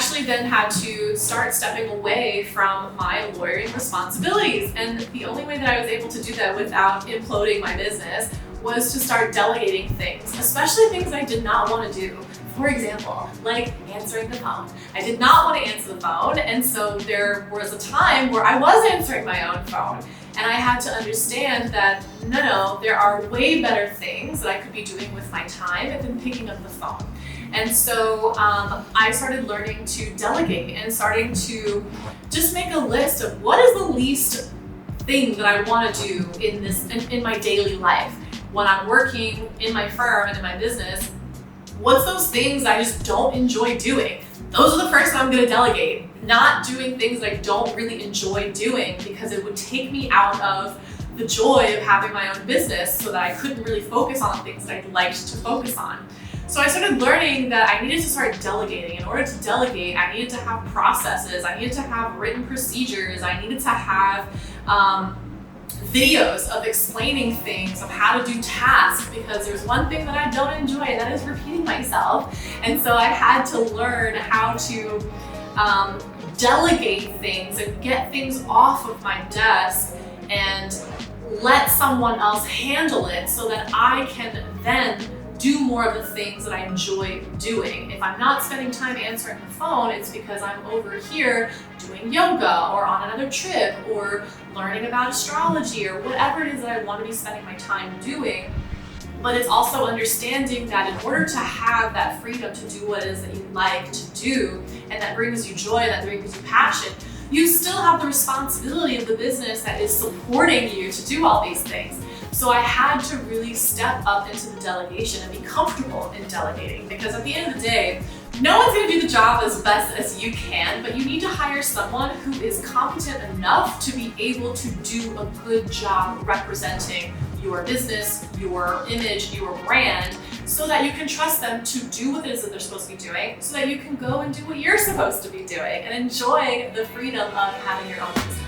actually then had to start stepping away from my lawyering responsibilities. And the only way that I was able to do that without imploding my business was to start delegating things, especially things I did not want to do. For example, like answering the phone. I did not want to answer the phone, and so there was a time where I was answering my own phone. And I had to understand that, no, there are way better things that I could be doing with my time than picking up the phone. And so I started learning to delegate and starting to just make a list of what is the least thing that I want to do in my daily life. When I'm working in my firm and in my business, what's those things I just don't enjoy doing? Those are the first I'm going to delegate. Not doing things that I don't really enjoy doing, because it would take me out of the joy of having my own business, so that I couldn't really focus on the things that I liked to focus on. So I started learning that I needed to start delegating. In order to delegate, I needed to have processes, I needed to have written procedures, I needed to have videos of explaining things, of how to do tasks, because there's one thing that I don't enjoy, and that is repeating myself. And so I had to learn how to delegate things and get things off of my desk and let someone else handle it, so that I can then do more of the things that I enjoy doing. If I'm not spending time answering the phone, it's because I'm over here doing yoga or on another trip or learning about astrology or whatever it is that I want to be spending my time doing. But it's also understanding that in order to have that freedom to do what it is that you like to do, and that brings you joy, that brings you passion, you still have the responsibility of the business that is supporting you to do all these things. So I had to really step up into the delegation and be comfortable in delegating, because at the end of the day, no one's going to do the job as best as you can, but you need to hire someone who is competent enough to be able to do a good job representing your business, your image, your brand, so that you can trust them to do what it is that they're supposed to be doing, so that you can go and do what you're supposed to be doing and enjoy the freedom of having your own business.